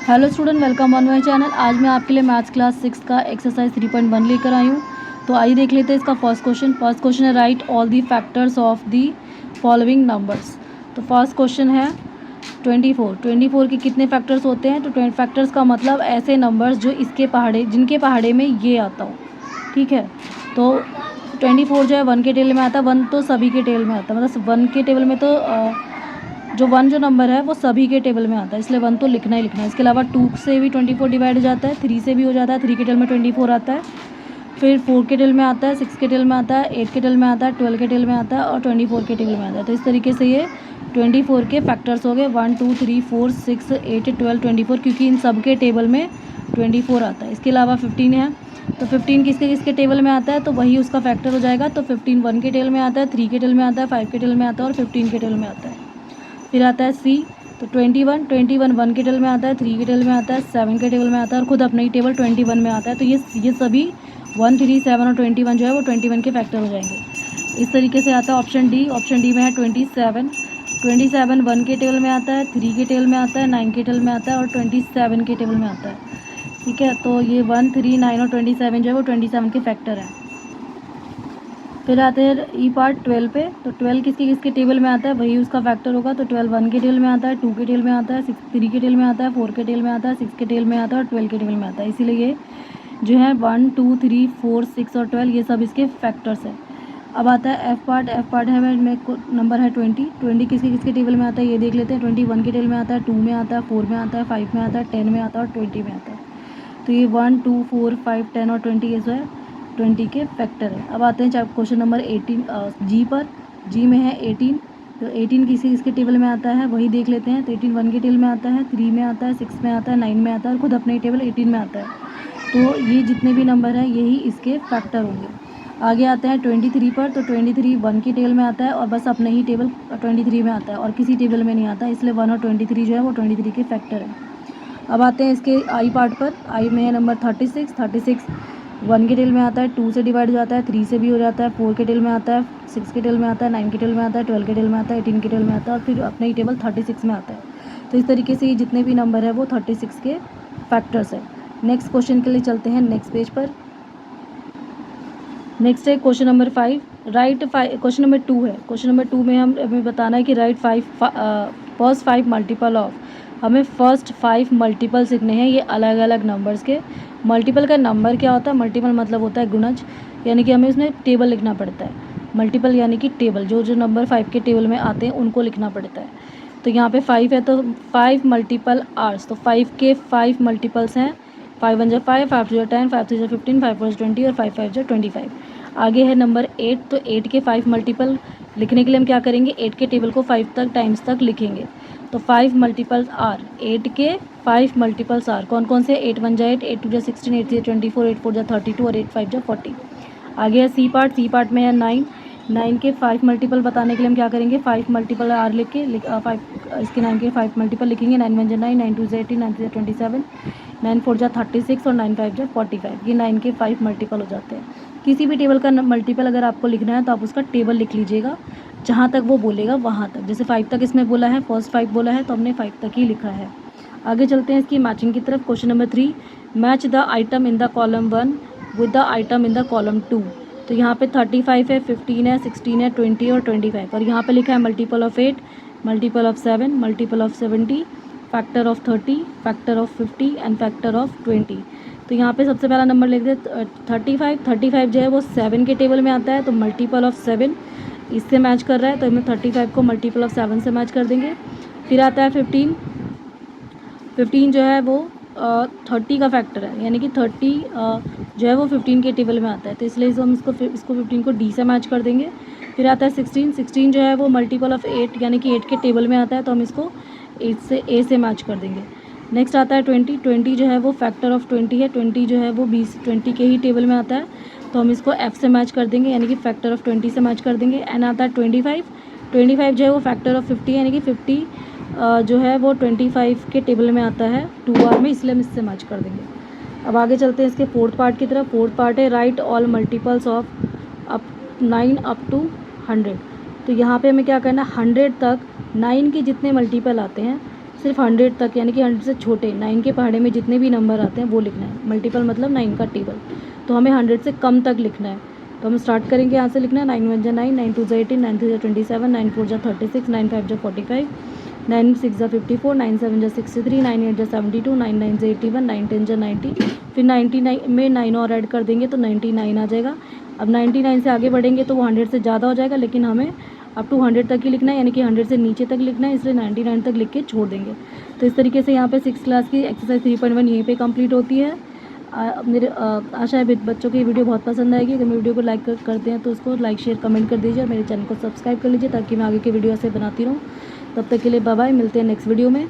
Hello student, welcome on my channel. आज मैं आपके लिए मैथ्स क्लास 6 का एक्सरसाइज 3.1 लेकर आई हूँ। तो आइए देख लेते हैं इसका फर्स्ट क्वेश्चन है right all the factors of the following numbers. तो फर्स्ट क्वेश्चन है 24 के कितने फैक्टर्स होते हैं। तो 20 फैक्टर्स का मतलब ऐसे नंबर्स जो इसके पहाड़े जिनके पहाड़े में ये आता हो, ठीक है। तो 24 जो है 1 के टेबल में आता है। 1 तो सभी के टेबल में आता है, मतलब 1 के टेबल में तो जो 1 जो नंबर है वो सभी के टेबल में आता है, इसलिए 1 तो लिखना ही लिखना है। इसके अलावा 2 से भी 24 डिवाइड हो जाता है, 3 से भी हो जाता है, 3 के टेबल में 24 आता है। फिर 4 के टेबल में आता है, 6 के टेबल में आता है, 8 के टेबल में आता है, 12 के टेबल में आता है और 24 के टेबल में आता है। तो इस तरीके से ये 24 के फैक्टर्स हो गए 1 2 3 4 6 8 12 24, क्योंकि इन सब के टेबल में 24 आता है। इसके अलावा 15 है, तो 15 किसके किसके टेबल में आता है, तो वही उसका फैक्टर हो जाएगा। तो 15 1 के टेबल में आता है, 3 के टेबल में आता है, 5 के टेबल में आता है और 15 के टेबल में आता है। फिर आता है सी, तो 21 1 के टेबल में आता है, 3 के टेबल में आता है, 7 के टेबल में आता है और खुद अपना ही टेबल 21 में आता है। तो ये सभी 1 3 7 और 21 जो है वो 21 के फैक्टर हो जाएंगे। इस तरीके से आता है ऑप्शन डी में है 27 1 के टेबल में आता है, 3 के टेबल में आता है, 9 के टेबल में आता है और 27 के टेबल में आता है, ठीक है। तो ये 1 3 9 और 27 जो है वो 27 के फैक्टर है। फिर आते हैं ई पार्ट 12 पे, तो 12 किसके किसके टेबल में आता है, वही उसका फैक्टर होगा। तो 12 1 के टेबल में आता है, 2 के टेबल में आता है, 3 के टेबल में आता है, 4 के टेबल में आता है, 6 के टेबल में आता है और 12 के टेबल में आता है। इसीलिए ये जो है 1 2 3 4 6 और 12 ये सब इसके फैक्टर्स हैं। अब आता है एफ पार्ट है में नंबर है 20 किसके किसके टेबल में आता है ये देख लेते हैं। 21 के टेबल में आता है, 2 में आता है, 4 में आता है, 5 में आता है, 10 में आता है और 20 में आता है। तो ये 1 2 4 5 10 और 20 ये जो है 20 के फैक्टर है। अब आते हैं क्वेश्चन नंबर 18 जी पर। जी में है 18, तो 18 किसी इसके टेबल में आता है वही देख लेते हैं। तो 18 1 के टेबल में आता है, 3 में आता है, 6 में आता है, 9 में आता है और खुद अपने टेबल 18 में आता है। तो ये जितने भी नंबर हैं यही इसके फैक्टर होंगे। आगे आते हैं 23 पर, तो 23 1 के टेबल में आता है और बस अपने ही टेबल 23 में आता है और किसी टेबल में नहीं आता, इसलिए 1 और 23 जो है वो 23 के फैक्टर है। अब आते हैं इसके आई पार्ट पर। आई में है नंबर 36 1 के टेबल में आता है, 2 से डिवाइड हो जाता है, 3 से भी हो जाता है, 4 के टेबल में आता है, 6 के टेबल में आता है, 9 के टेबल में आता है, 12 के टेबल में आता है, 18 के टेबल में आता है और फिर अपने ही टेबल 36 में आता है। तो इस तरीके से ये जितने भी नंबर है वो 36 के फैक्टर्स है। नेक्स्ट क्वेश्चन के लिए चलते हैं नेक्स्ट पेज पर। नेक्स्ट है question number 5 right 5। Question number 2 है। क्वेश्चन नंबर 2 में हमें बताना है कि राइट फर्स्ट 5 मल्टीपल ऑफ। हमें फर्स्ट 5 मल्टीपल लिखने हैं ये अलग अलग नंबर्स के। मल्टीपल का नंबर क्या होता है, मल्टीपल मतलब होता है गुणज, यानी कि हमें उसमें टेबल लिखना पड़ता है। मल्टीपल यानी कि टेबल, जो जो नंबर 5 के टेबल में आते हैं उनको लिखना पड़ता है। तो यहाँ पे 5 है तो 5 मल्टीपल आर्स, तो 5 के 5 मल्टीपल्स हैं। 5 1 5, 5 2 10, 5 3 15, 5 4 20 और 5 5 25। आगे है नंबर 8, तो 8 के 5 मल्टीपल लिखने के लिए हम क्या करेंगे, 8 के टेबल को 5 तक टाइम्स तक लिखेंगे। तो 5 मल्टीपल्स आर, 8 के 5 मल्टीपल्स आर कौन कौन से, 8 1 8, 8 2 16, 8 3 24, 8 4 32 और 8 5 40। आगे है सी पार्ट में है 9 के 5 मल्टीपल बताने के लिए हम क्या करेंगे, 5 मल्टीपल आर लिख के इसके 9 के 5 मल्टीपल लिखेंगे। 9 1 9, 9 2 18, 9 3 27, 9 4 36 और 9 5 45। ये 9 के 5 मल्टीपल हो जाते हैं। किसी भी टेबल का मल्टीपल अगर आपको लिखना है तो आप उसका टेबल लिख लीजिएगा, जहाँ तक वो बोलेगा वहाँ तक। जैसे 5 तक इसमें बोला है, फर्स्ट 5 बोला है तो हमने 5 तक ही लिखा है। आगे चलते हैं इसकी मैचिंग की तरफ। Question number 3 match the item in the column 1 with the item in the column 2। तो यहाँ पे 35 है, 15 है, 16 है, 20 और 25 और यहाँ पे लिखा है multiple of 8, multiple of 7, multiple of 70, factor of 30, factor of 50 and factor of 20। तो यहाँ पे सबसे पहला नंबर लिख दे 35 जो है वो 7 के टेबल में आता है, तो मल्टीपल ऑफ 7 इससे मैच कर रहा है, तो हमें 35 को मल्टीपल ऑफ 7 से मैच कर देंगे। फिर आता है 15 जो है वो 30 का फैक्टर है, यानी कि 30 जो है वो 15 के टेबल में आता है, तो इसलिए हम इसको 15 को डी से मैच कर देंगे। फिर आता है 16 जो है वो मल्टीपल ऑफ 8 यानी कि 8 के टेबल में आता है, तो हम इसको 8 से ए से मैच कर देंगे। नेक्स्ट आता है 20 जो है वो फैक्टर ऑफ 20 है, 20 जो है वो 20 के ही टेबल में आता है, तो हम इसको एफ से मैच कर देंगे, यानी कि फैक्टर ऑफ 20 से मैच कर देंगे। एंड आता है 25 जो है वो फैक्टर ऑफ 50 यानी कि 50 जो है वो 25 के टेबल में आता है 2R में, इसलिए हम इससे मैच कर देंगे। अब आगे चलते हैं इसके फोर्थ पार्ट की तरफ। फोर्थ पार्ट है right all multiples of 9 up to 100। तो यहाँ पे हमें क्या करना है, 100 तक 9 के जितने मल्टीपल आते हैं सिर्फ 100 तक, यानी कि 100 से छोटे 9 के पहाड़े में जितने भी नंबर आते हैं वो लिखना है। मल्टीपल मतलब 9 का टेबल, तो हमें 100 से कम तक लिखना है। तो हम स्टार्ट करेंगे यहाँ से लिखना है। 9 1 जा 9, 9 2 जा 18, 9 3 जा 27, 9 4 जा 36, 9 5 जा 45, 9 6 जा 54, 9 7 जा 63, 9 8 जा 72, 9 9 जा 81, 9 10 जा 90, फिर 99 में 9 और ऐड कर देंगे तो 99 आ जाएगा। अब 99 से आगे बढ़ेंगे तो वो 100 से ज़्यादा हो जाएगा, लेकिन हमें अप टू 100 तक ही लिखना है, यानी कि 100 से नीचे तक लिखना है, इसलिए 99 तक लिख के छोड़ देंगे। तो इस तरीके से यहाँ पे 6 क्लास की एक्सरसाइज 3.1 यहीं पे कंप्लीट होती है। आशा है बच्चों की वीडियो बहुत पसंद आएगी। अगर मेरी वीडियो को लाइक करते हैं तो उसको लाइक शेयर कमेंट कर दीजिए और मेरे चैनल को सब्सक्राइब कर लीजिए ताकि मैं आगे की वीडियो ऐसे बनाती रहूँ। तब तक के लिए बाय बाय, मिलते हैं नेक्स्ट वीडियो में।